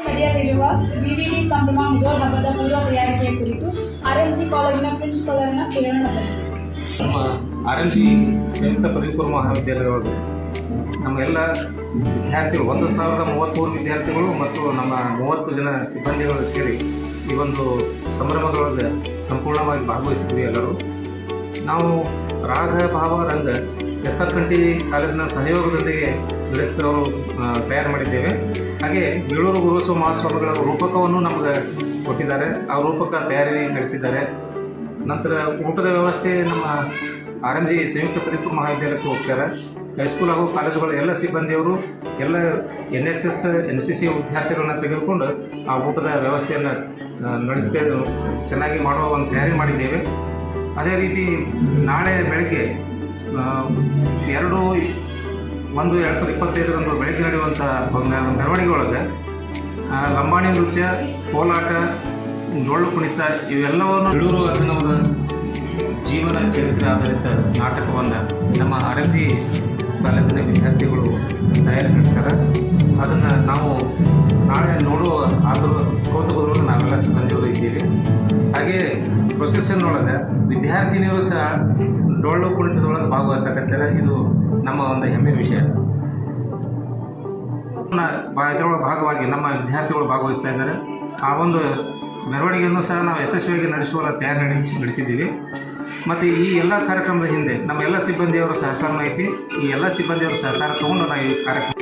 ನಡೆಯಲಿರುವ ಬಿವಿಡಿ ಸಂಭ್ರಮ ಮುದೋಳ ಹಬ್ಬದ ಪೂರ್ವ ತಯಾರಿಕೆಯ ಕುರಿತು ಆರ್ಎಂಜಿ ಕಾಲೇಜಿನ ಪ್ರಿನ್ಸಿಪಾಲರನ್ನು ಕೇಳೋಣ. ನಮ್ಮ ಆರ್ಎಂಜಿ ಸಂಯುಕ್ತ ಪದವಿ ಪೂರ್ವ ಮಹಾವಿದ್ಯಾಲಯದೊಳಗೆ ನಮ್ಮ ಎಲ್ಲ ವಿದ್ಯಾರ್ಥಿಗಳು 1033 ವಿದ್ಯಾರ್ಥಿಗಳು ಮತ್ತು ನಮ್ಮ 30 ಜನ ಸಿಬ್ಬಂದಿಗಳು ಸೇರಿ ಈ ಒಂದು ಸಂಭ್ರಮದೊಳಗೆ ಸಂಪೂರ್ಣವಾಗಿ ಭಾಗವಹಿಸಿದ್ವಿ. ಎಲ್ಲರೂ ನಾವು ರಾಗ ಭಾವ ರಂಗ SR ಕಂಠಿ ಕಾಲೇಜಿನ ಸಹಯೋಗದೊಂದಿಗೆ ಅವರು ತಯಾರು ಮಾಡಿದ್ದೇವೆ. ಹಾಗೆ ಬೇಳೂರು ಗುರುಸವ ಮಹಾಸ್ವಾಮಿಗಳ ರೂಪಕವನ್ನು ನಮಗೆ ಕೊಟ್ಟಿದ್ದಾರೆ. ಆ ರೂಪಕ ತಯಾರಿ ನಡೆಸಿದ್ದಾರೆ. ನಂತರ ಊಟದ ವ್ಯವಸ್ಥೆ ನಮ್ಮ ಆರ್ಎಂಜಿ ಸಂಯುಕ್ತ ಪದವಿ ಪೂರ್ವ ಮಹಾವಿದ್ಯಾಲಯಕ್ಕೆ ಹೋಗ್ತಾರೆ. ಹೈಸ್ಕೂಲ್ ಹಾಗೂ ಕಾಲೇಜುಗಳ ಎಲ್ಲ ಸಿಬ್ಬಂದಿಯವರು ಎಲ್ಲ NSS NCC ವಿದ್ಯಾರ್ಥಿಗಳನ್ನ ತೆಗೆದುಕೊಂಡು ಆ ಊಟದ ವ್ಯವಸ್ಥೆಯನ್ನು ಚೆನ್ನಾಗಿ ಮಾಡುವ ಒಂದು ತಯಾರಿ ಮಾಡಿದ್ದೇವೆ. ಅದೇ ರೀತಿ ನಾಳೆ ಬೆಳಗ್ಗೆ 2/1/2025 ಬೆಳಗ್ಗೆ ನಡೆಯುವಂಥ ಮೆರವಣಿಗೆ ಒಳಗೆ ಲಂಬಾಣಿ ನೃತ್ಯ, ಕೋಲಾಟ, ಡೊಳ್ಳು ಕುಣಿತ ಇವೆಲ್ಲವನ್ನು ಬೇಳೂರು ಅಜ್ಜನವರ ಜೀವನ ಚರಿತ್ರೆ ಆಧಾರಿತ ನಾಟಕವನ್ನು ನಮ್ಮ ಆರ್ಎಂಜಿ ಕಾಲೇಜಿನ ವಿದ್ಯಾರ್ಥಿಗಳು ತಯಾರಿ ನಡೆಸ್ತಾರೆ. ಅದನ್ನು ನಾವು ನಾಳೆ ನೋಡುವ ಕೌತುಕದೊಳಗೆ ನಾವೆಲ್ಲ ಸಿಬ್ಬಂದಿಗಳು ಇದ್ದೀವಿ. ಹಾಗೆ ಪ್ರೊಸೆಷನ್ ಒಳಗೆ ವಿದ್ಯಾರ್ಥಿನಿಯರು ಸಹ ಡೊಳ್ಳು ಕುಣಿತದೊಳಗೆ ಭಾಗವಹಿಸಕತ್ತಾರೆ. ಇದು ನಮ್ಮ ಒಂದು ಹೆಮ್ಮೆಯ ವಿಷಯ. ಇದರೊಳಗೆ ಭಾಗವಾಗಿ ನಮ್ಮ ವಿದ್ಯಾರ್ಥಿಗಳು ಭಾಗವಹಿಸ್ತಾ ಇದ್ದಾರೆ. ಆ ಒಂದು ಮೆರವಣಿಗೆಯನ್ನು ಸಹ ನಾವು ಯಶಸ್ವಿಯಾಗಿ ನಡೆಸುವ ತಯಾರಿ ನಡೆಸಿದ್ದೀವಿ. ಮತ್ತು ಈ ಎಲ್ಲ ಕಾರ್ಯಕ್ರಮದ ಹಿಂದೆ ನಮ್ಮ ಎಲ್ಲ ಸಿಬ್ಬಂದಿಯವರ ಸಹಕಾರನೂ ಐತಿ. ಈ ಎಲ್ಲ ಸಿಬ್ಬಂದಿಯವರ ಸಹಕಾರ ತಗೊಂಡು ನಾವು ಈ ಕಾರ್ಯಕ್ರಮ